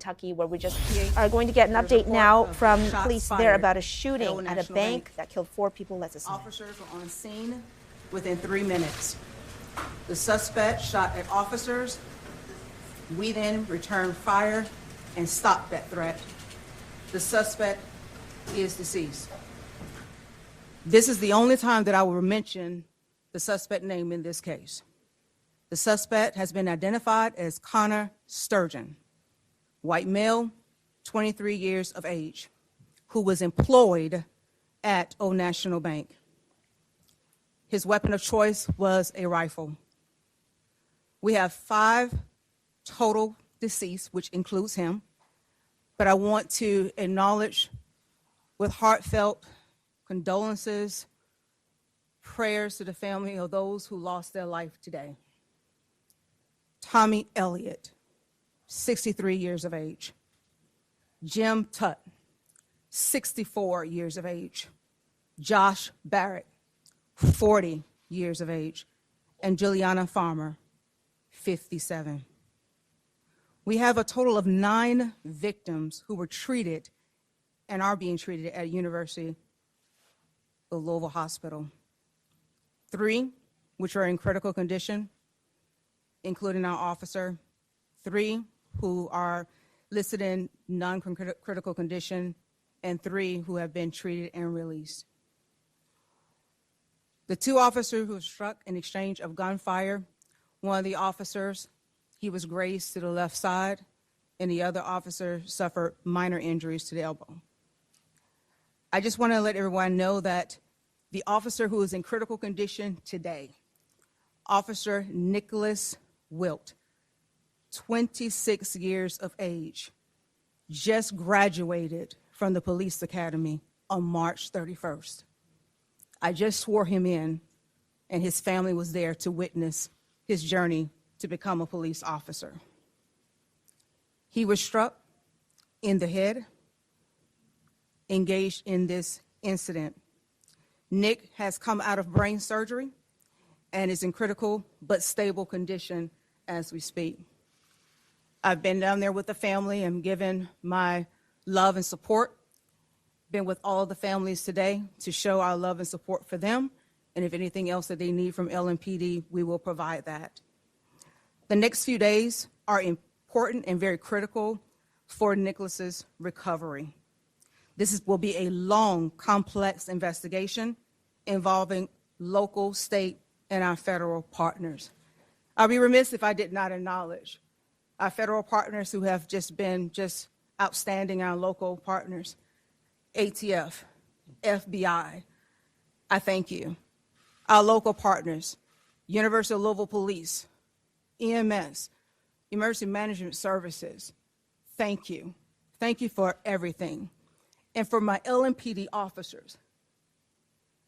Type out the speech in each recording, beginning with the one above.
Kentucky, where we just are going to get an update now from police there about a shooting at a bank that killed 4 people. Let's listen. Officers were on scene within 3 minutes. The suspect shot at officers. We then returned fire and stopped that threat. The suspect is deceased. This is the only time that I will mention the suspect name in this case. The suspect has been identified as Connor Sturgeon, white male, 23 years of age, who was employed at Old National Bank. His weapon of choice was a rifle. We have 5 total deceased, which includes him, but I want to acknowledge with heartfelt condolences, prayers to the family of those who lost their life today. Tommy Elliott, 63 years of age. Jim Tutt, 64 years of age. Josh Barrett, 40 years of age. And Juliana Farmer, 57. We have a total of 9 victims who were treated and are being treated at University of Louisville Hospital. 3, which are in critical condition, including our officer. 3 who are listed in non-critical condition, and 3 who have been treated and released. The 2 officers who were struck in exchange of gunfire, one of the officers, he was grazed to the left side, and the other officer suffered minor injuries to the elbow. I just want to let everyone know that the officer who is in critical condition today, Officer Nicholas Wilt, 26 years of age, just graduated from the police academy on March 31st. I just swore him in, and his family was there to witness his journey to become a police officer. He was struck in the head, engaged in this incident. Nick has come out of brain surgery and is in critical but stable condition as we speak. I've been down there with the family and given my love and support. Been with all of the families today to show our love and support for them. And if anything else that they need from LMPD, we will provide that. The next few days are important and very critical for Nicholas's recovery. This will be a long, complex investigation involving local, state, and our federal partners. I'll be remiss if I did not acknowledge our federal partners who have just been outstanding, our local partners, ATF, FBI, I thank you. Our local partners, University of Louisville Police, EMS, Emergency Management Services, thank you. Thank you for everything. And for my LMPD officers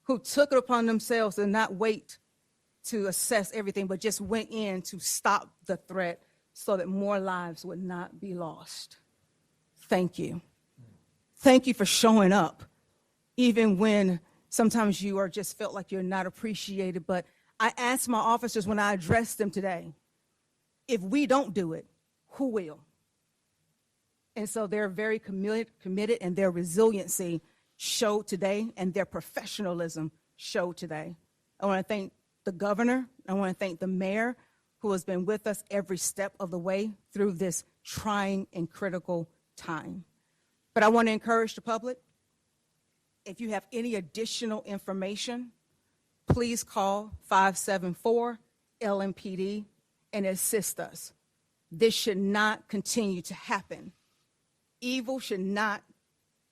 who took it upon themselves to not wait to assess everything, but just went in to stop the threat so that more lives would not be lost. Thank you. Thank you for showing up, even when sometimes you are just felt like you're not appreciated. But I asked my officers when I addressed them today, if we don't do it, who will? And so they're very committed, and their resiliency showed today, and their professionalism showed today. I want to thank the governor. I want to thank the mayor, who has been with us every step of the way through this trying and critical time. But I want to encourage the public, if you have any additional information, please call 574-LMPD and assist us. This should not continue to happen. Evil should not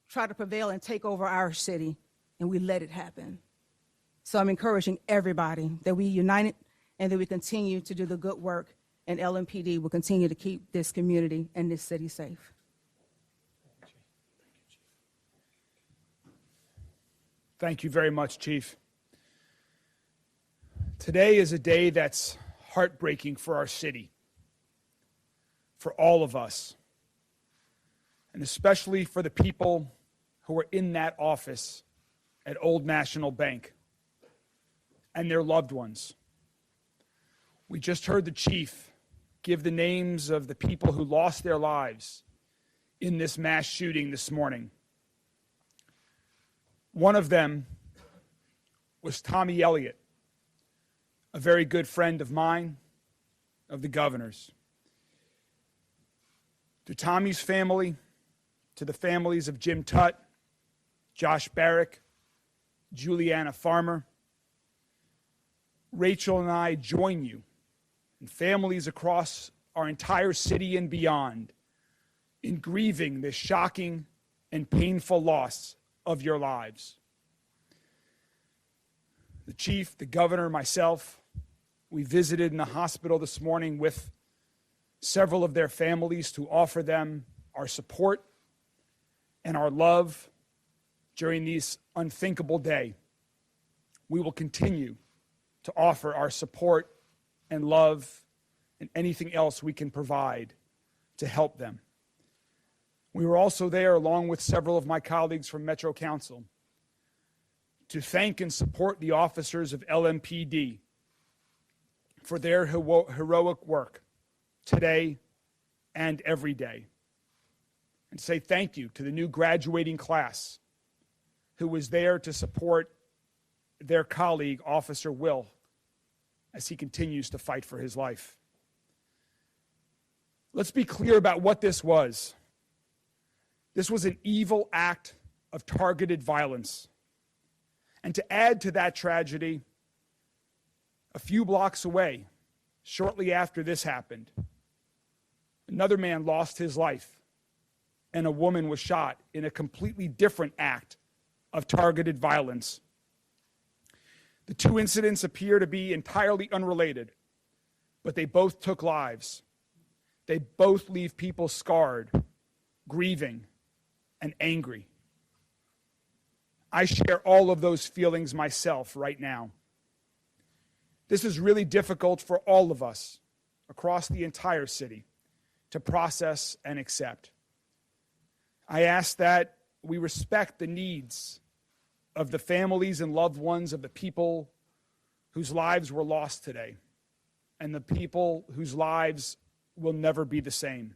try to prevail and take over our city, and we let it happen. So I'm encouraging everybody that we unite and that we continue to do the good work, and LMPD will continue to keep this community and this city safe. Thank you very much, Chief. Today is a day that's heartbreaking for our city, for all of us, and especially for the people who are in that office at Old National Bank and their loved ones. We just heard the chief give the names of the people who lost their lives in this mass shooting this morning. One of them was Tommy Elliott, a very good friend of mine, of the governor's. To Tommy's family, to the families of Jim Tutt, Josh Barrick, Juliana Farmer, Rachel and I join you and families across our entire city and beyond in grieving this shocking and painful loss of your lives. The chief, the governor, myself, we visited in the hospital this morning with several of their families to offer them our support and our love during this unthinkable day. We will continue to offer our support and love and anything else we can provide to help them. We were also there, along with several of my colleagues from Metro Council, to thank and support the officers of LMPD for their heroic work today and every day. And say thank you to the new graduating class who was there to support their colleague, Officer Will, as he continues to fight for his life. Let's be clear about what this was. This was an evil act of targeted violence. And to add to that tragedy, a few blocks away, shortly after this happened, another man lost his life and a woman was shot in a completely different act of targeted violence. The two incidents appear to be entirely unrelated, but they both took lives. They both leave people scarred, grieving, and angry. I share all of those feelings myself right now. This is really difficult for all of us across the entire city to process and accept. I ask that we respect the needs of the families and loved ones of the people whose lives were lost today and the people whose lives will never be the same.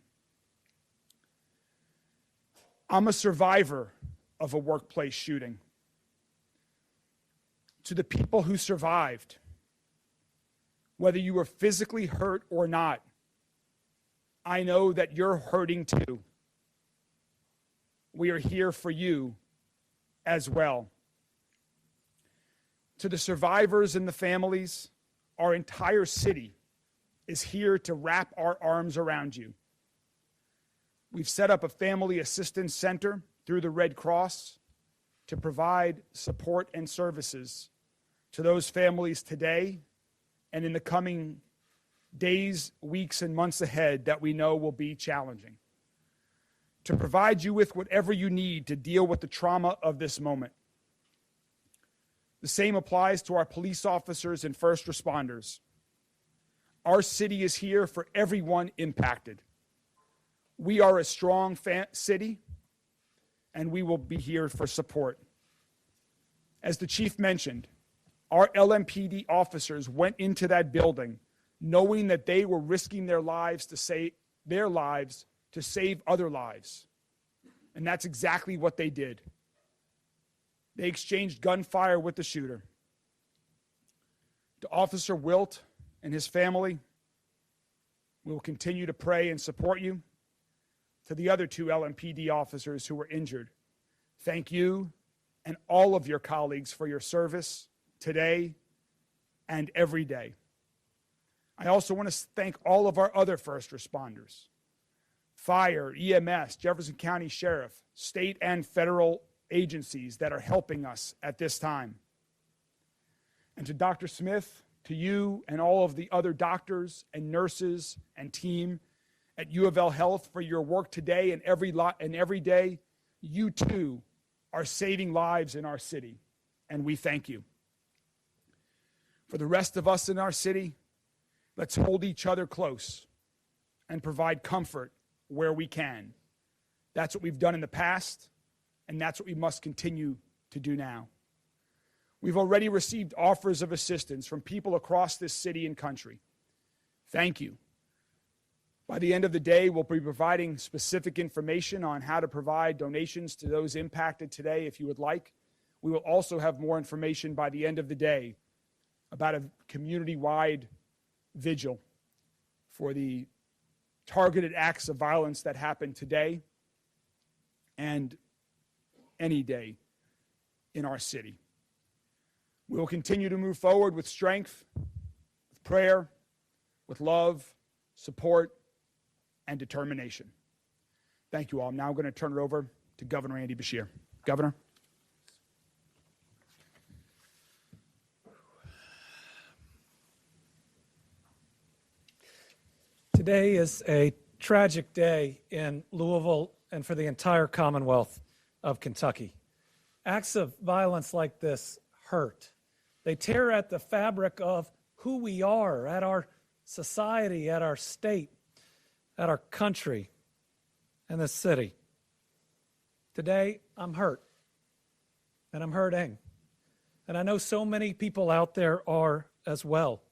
I'm a survivor of a workplace shooting. To the people who survived, whether you were physically hurt or not, I know that you're hurting too. We are here for you as well. To the survivors and the families, our entire city is here to wrap our arms around you. We've set up a family assistance center through the Red Cross to provide support and services to those families today and in the coming days, weeks, and months ahead that we know will be challenging. To provide you with whatever you need to deal with the trauma of this moment. The same applies to our police officers and first responders. Our city is here for everyone impacted. We are a strong city, and we will be here for support. As the chief mentioned, our LMPD officers went into that building knowing that they were risking their lives to save other lives. And that's exactly what they did. They exchanged gunfire with the shooter. To Officer Wilt and his family, we will continue to pray and support you. To the other two LMPD officers who were injured, thank you and all of your colleagues for your service today and every day. I also want to thank all of our other first responders, fire, EMS, Jefferson County Sheriff, state and federal agencies that are helping us at this time. And to Dr. Smith, to you and all of the other doctors and nurses and team at U of L Health for your work today and every day, you too are saving lives in our city, and we thank you. For the rest of us in our city, let's hold each other close and provide comfort where we can. That's what we've done in the past, and that's what we must continue to do now. We've already received offers of assistance from people across this city and country. Thank you. By the end of the day, we'll be providing specific information on how to provide donations to those impacted today if you would like. We will also have more information by the end of the day about a community-wide vigil for the targeted acts of violence that happened today and any day in our city. We will continue to move forward with strength, with prayer, with love, support, and determination. Thank you all. I'm now going to turn it over to Governor Andy Beshear. Governor. Today is a tragic day in Louisville and for the entire Commonwealth of Kentucky. Acts of violence like this hurt. They tear at the fabric of who we are, at our society, at our state, at our country, and this city. Today, I'm hurt, and I'm hurting. And I know so many people out there are as well.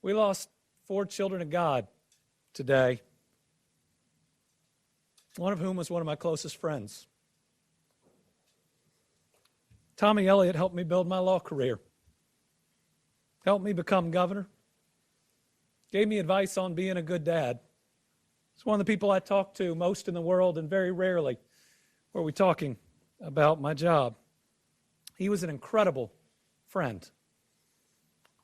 We lost 4 children of God today, one of whom was one of my closest friends. Tommy Elliott helped me build my law career, helped me become governor, gave me advice on being a good dad. He's one of the people I talk to most in the world, and very rarely were we talking about my job. He was an incredible friend.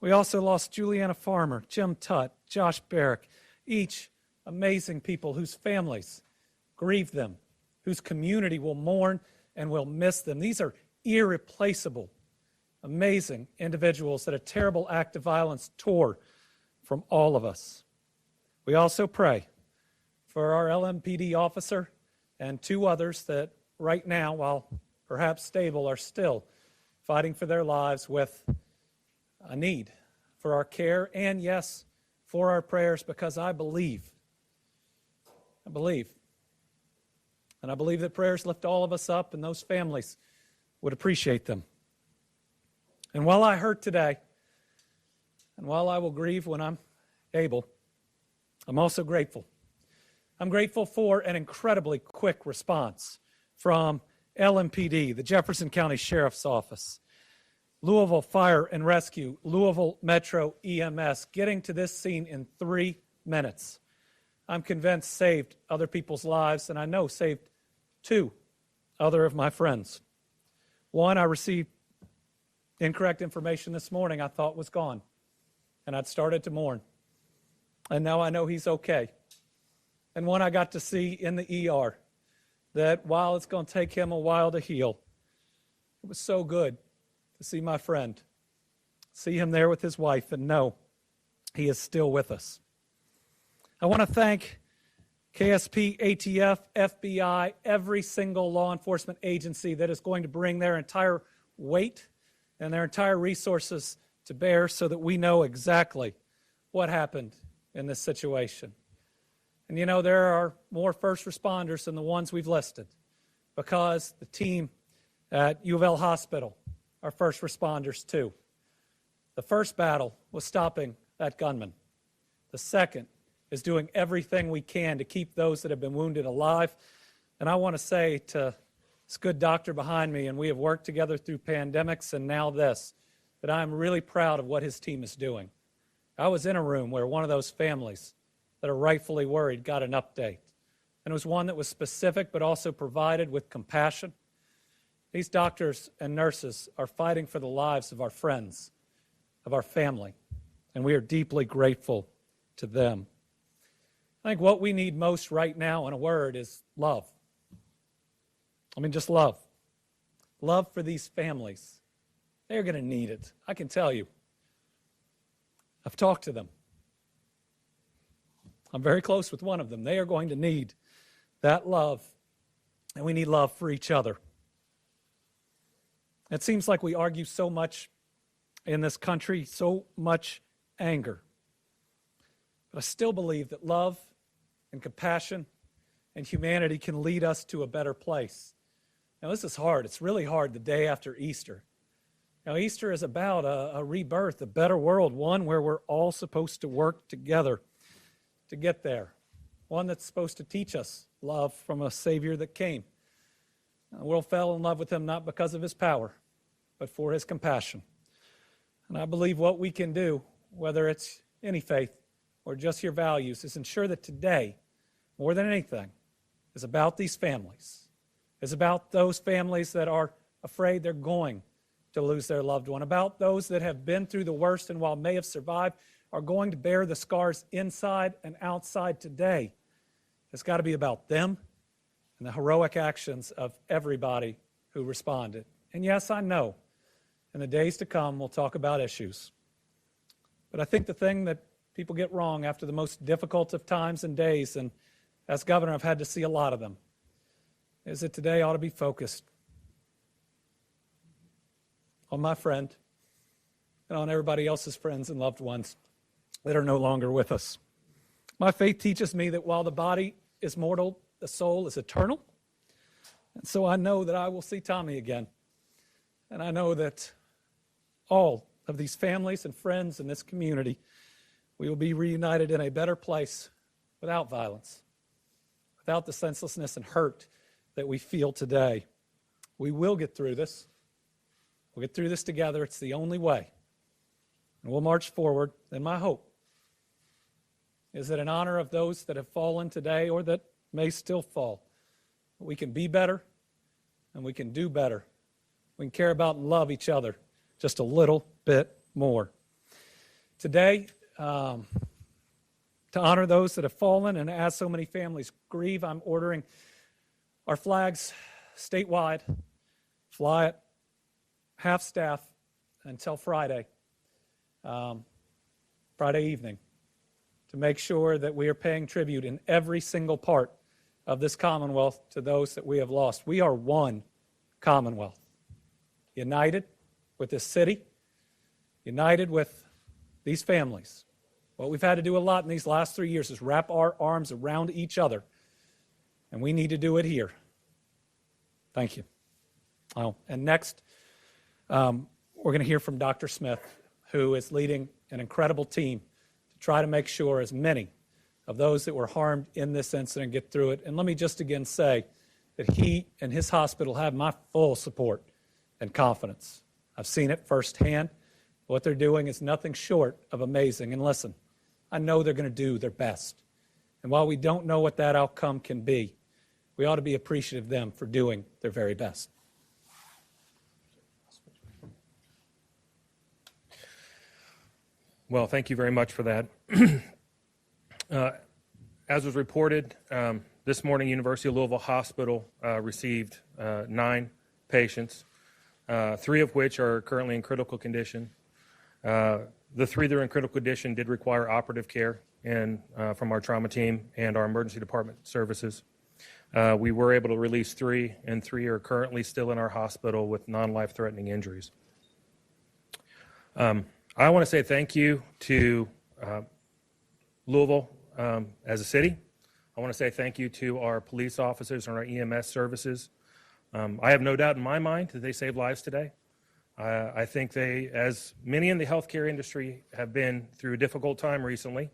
We also lost Juliana Farmer, Jim Tutt, Josh Barrick, each amazing people whose families grieve them, whose community will mourn and will miss them. These are irreplaceable, amazing individuals that a terrible act of violence tore from all of us. We also pray for our LMPD officer and 2 others that right now, while perhaps stable, are still fighting for their lives with a need for our care and, yes, for our prayers, because I believe, and I believe that prayers lift all of us up, and those families would appreciate them. And while I hurt today, and while I will grieve when I'm able, I'm also grateful. I'm grateful for an incredibly quick response from LMPD, the Jefferson County Sheriff's Office, Louisville Fire and Rescue, Louisville Metro EMS, getting to this scene in 3 minutes. I'm convinced saved other people's lives, and I know saved 2 other of my friends. One, I received incorrect information this morning I thought was gone, and I'd started to mourn. And now I know he's okay. And one I got to see in the ER, that while it's going to take him a while to heal, it was so good to see my friend, see him there with his wife, and know he is still with us. I want to thank KSP, ATF, FBI, every single law enforcement agency that is going to bring their entire weight and their entire resources to bear so that we know exactly what happened in this situation. And you know, there are more first responders than the ones we've listed, because the team at U of L Hospital are first responders too. The first battle was stopping that gunman. The second is doing everything we can to keep those that have been wounded alive. And I want to say to this good doctor behind me, and we have worked together through pandemics and now this, that I'm really proud of what his team is doing. I was in a room where one of those families that are rightfully worried got an update. And it was one that was specific but also provided with compassion. These doctors and nurses are fighting for the lives of our friends, of our family, and we are deeply grateful to them. I think what we need most right now, in a word, is love. I mean, just love. Love for these families. They're going to need it, I can tell you. I've talked to them. I'm very close with one of them. They are going to need that love, and we need love for each other. It seems like we argue so much in this country, so much anger. But I still believe that love and compassion and humanity can lead us to a better place. Now, this is hard. It's really hard the day after Easter. Now, Easter is about a rebirth, a better world, one where we're all supposed to work together to get there. one that's supposed to teach us love from a Savior that came. The world fell in love with him not because of his power, but for his compassion. And I believe what we can do, whether it's any faith or just your values, is ensure that today, more than anything, is about these families. Is about those families that are afraid they're going to lose their loved one, about those that have been through the worst and while may have survived, are going to bear the scars inside and outside today. It's got to be about them and the heroic actions of everybody who responded. And yes, I know, in the days to come, we'll talk about issues. But I think the thing that people get wrong after the most difficult of times and days, and as governor, I've had to see a lot of them, is that today ought to be focused on my friend and on everybody else's friends and loved ones that are no longer with us. My faith teaches me that while the body is mortal, the soul is eternal. And so I know that I will see Tommy again. And I know that all of these families and friends in this community, we will be reunited in a better place without violence, without the senselessness and hurt that we feel today. We will get through this. We'll get through this together. It's the only way. And we'll march forward. And my hope is that in honor of those that have fallen today or that may still fall, we can be better and we can do better. We can care about and love each other just a little bit more. Today, to honor those that have fallen and as so many families grieve, I'm ordering our flags statewide, fly at half staff until Friday evening, to make sure that we are paying tribute in every single part of this Commonwealth to those that we have lost. We are one Commonwealth, united with this city, united with these families. What we've had to do a lot in these last 3 years is wrap our arms around each other, and we need to do it here. Thank you. Oh, and next, we're going to hear from Dr. Smith, who is leading an incredible team to try to make sure as many of those that were harmed in this incident get through it. And let me just again say that he and his hospital have my full support and confidence. I've seen it firsthand. What they're doing is nothing short of amazing. And listen, I know they're going to do their best. And while we don't know what that outcome can be, we ought to be appreciative of them for doing their very best. Well, thank you very much for that. As was reported, this morning, University of Louisville Hospital received 9 patients, 3 of which are currently in critical condition. The 3 that are in critical condition did require operative care from our trauma team and our emergency department services. We were able to release 3, and 3 are currently still in our hospital with non-life-threatening injuries. I want to say thank you to Louisville as a city. I want to say thank you to our police officers and our EMS services. I have no doubt in my mind that they saved lives today. I think they, as many in the healthcare industry, have been through a difficult time recently,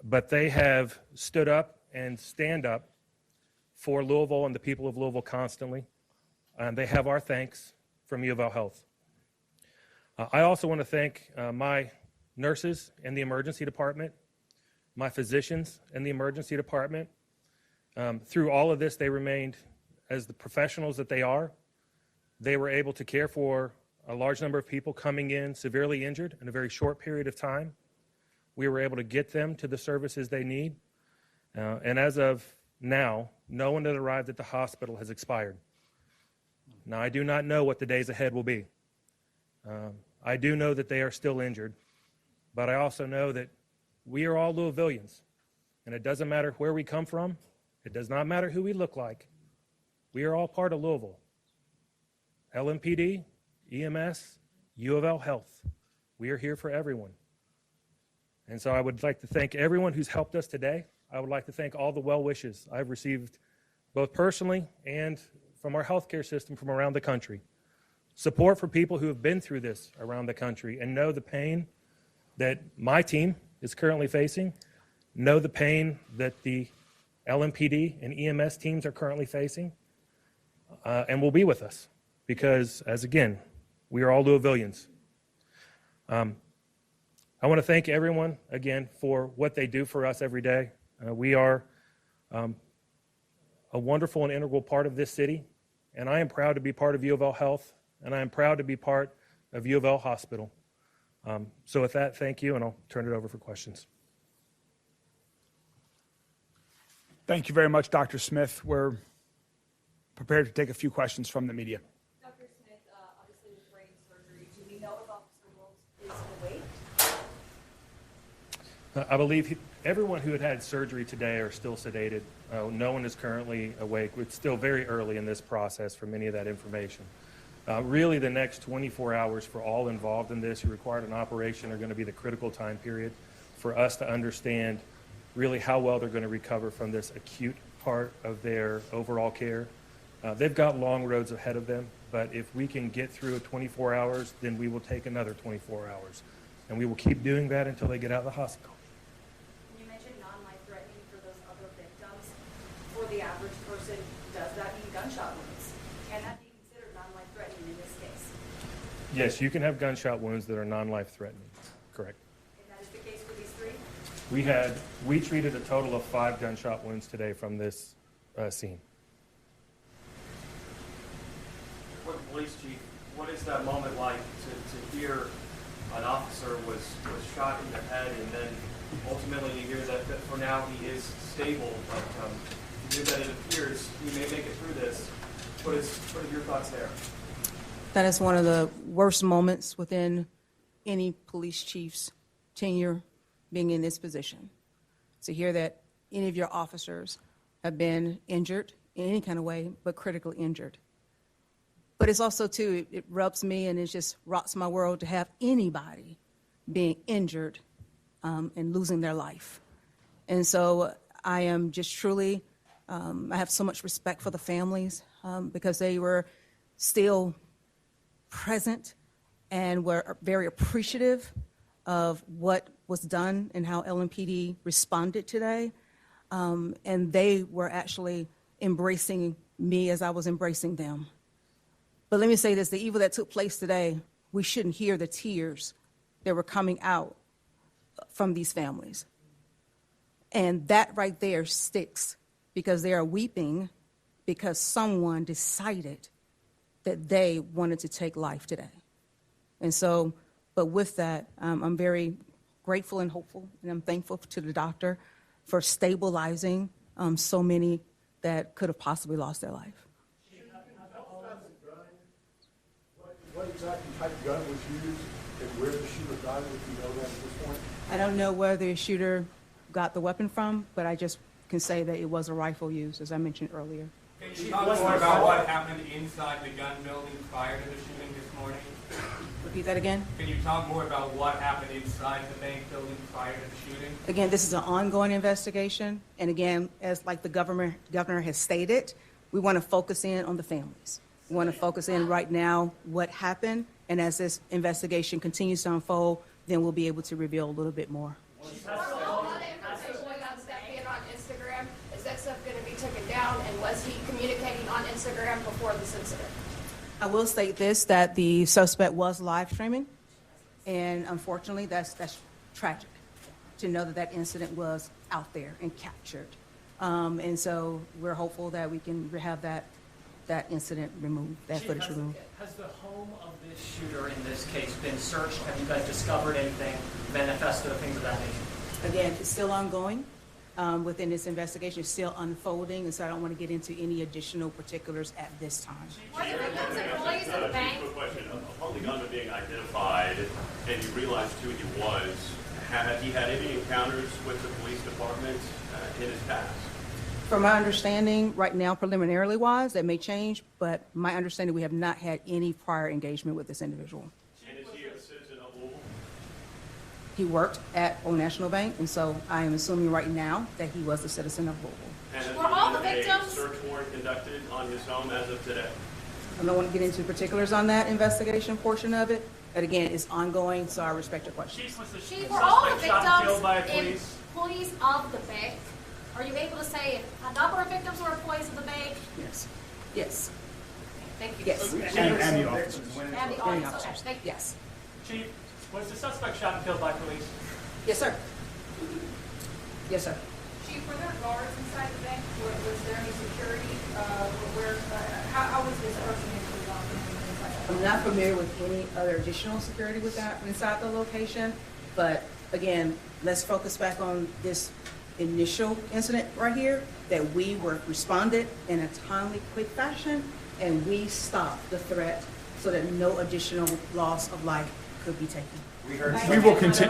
but they have stood up and stand up for Louisville and the people of Louisville constantly. And they have our thanks from U of L Health. I also want to thank my nurses in the emergency department, my physicians in the emergency department. Through all of this, they remained, as the professionals that they are, they were able to care for a large number of people coming in severely injured in a very short period of time. We were able to get them to the services they need. And as of now, no one that arrived at the hospital has expired. Now, I do not know what the days ahead will be. I do know that they are still injured, but I also know that we are all Louisvillians, and it doesn't matter where we come from. It does not matter who we look like. We are all part of Louisville. LMPD, EMS, U of L Health. We are here for everyone. And so I would like to thank everyone who's helped us today. I would like to thank all the well wishes I've received, both personally and from our healthcare system from around the country. Support for people who have been through this around the country and know the pain that my team is currently facing, know the pain that the LMPD and EMS teams are currently facing, and will be with us because, as again, we are all Louisvillians. I want to thank everyone again for what they do for us every day. We are a wonderful and integral part of this city, and I am proud to be part of U of L Health, and I am proud to be part of U of L Hospital. So with that, thank you, and I'll turn it over for questions. Thank you very much, Dr. Smith. We're prepared to take a few questions from the media. Dr. Smith, obviously with brain surgery, do we know if Officer Wills is awake? I believe everyone who had surgery today are still sedated. No one is currently awake. It's still very early in this process for many of that information. Really, the next 24 hours for all involved in this who required an operation are going to be the critical time period for us to understand really how well they're going to recover from this acute part of their overall care. They've got long roads ahead of them, but if we can get through 24 hours, then we will take another 24 hours. And we will keep doing that until they get out of the hospital. You mentioned non-life-threatening for those other victims. For the average person, does that mean gunshot wounds? Can that be considered non-life-threatening in this case? Yes, you can have gunshot wounds that are non-life-threatening. Correct. And that is the case for these three? We treated a total of 5 gunshot wounds today from this scene. For the police chief, what is that moment like to hear an officer was shot in the head, and then ultimately to hear that for now he is stable, but to hear that it appears he may make it through this? What are your thoughts there? That is one of the worst moments within any police chief's tenure being in this position. To hear that any of your officers have been injured in any kind of way, but critically injured. But it's also, too, it rubs me and it just rocks my world to have anybody being injured and losing their life. And so I am just truly, I have so much respect for the families because they were still present and were very appreciative of what was done and how LMPD responded today. And they were actually embracing me as I was embracing them. But let me say this, the evil that took place today, we shouldn't hear the tears that were coming out from these families. And that right there sticks because they are weeping because someone decided that they wanted to take life today. And so, but with that, I'm very grateful and hopeful, and I'm thankful to the doctor for stabilizing so many that could have possibly lost their life. What exactly type of gun was used and where the shooter got it, if you know that at this point? I don't know where the shooter got the weapon from, but I just can say that it was a rifle used, as I mentioned earlier. Can you talk more about what happened inside the gun building prior to the shooting this morning? Repeat that again? Can you talk more about what happened inside the bank building prior to the shooting? Again, this is an ongoing investigation, and again, as like the governor has stated, we want to focus in on the families. We want to focus in right now what happened, and as this investigation continues to unfold, then we'll be able to reveal a little bit more. Is that stuff going to be taken down, and was he communicating on Instagram before this incident? I will state this, that the suspect was live streaming, and unfortunately, that's tragic to know that that incident was out there and captured. And so we're hopeful that we can have that incident removed, that footage removed. Has the home of this shooter in this case been searched? Have you guys discovered anything, manifesto, things of that nature? Again, it's still ongoing within this investigation. It's still unfolding, and so I don't want to get into any additional particulars at this time. Were the victims employees of the bank? Quick question. Upon the gunman being identified and you realized who he was, had he had any encounters with the police department in his past? From my understanding, right now, preliminarily wise, that may change, but my understanding, we have not had any prior engagement with this individual. And is he a citizen of Louisville? He worked at Old National Bank, and so I am assuming right now that he was a citizen of Louisville. And has Were all the there been victims- a search warrant conducted on his home as of today? I don't want to get into particulars on that investigation portion of it, but again, it's ongoing, so I respect your question. Chief, was the Chief, were all the suspect shot and killed by victims police? employees of the bank? Are you able to say if a number of victims were employees of the bank? Yes. Yes. Thank you. Yes. And the officers. And the audience, okay, thank you. Yes. Chief, was the suspect shot and killed by police? Yes, sir. Yes, sir. Chief, were there guards inside the bank? Was there any security? How was this person able to walk in? I'm not familiar with any other additional security with that inside the location, but again, let's focus back on this initial incident right here, that we were responded in a timely, quick fashion, and we stopped the threat so that no additional loss of life could be taken.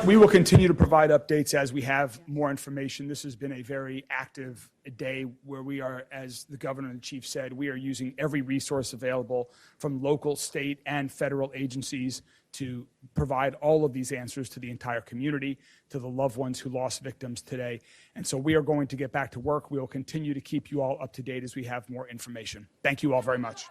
We will continue to provide updates as we have more information. This has been a very active day where we are, as the governor and the chief said, we are using every resource available from local, state, and federal agencies to provide all of these answers to the entire community, to the loved ones who lost victims today. And so we are going to get back to work. We will continue to keep you all up to date as we have more information. Thank you all very much.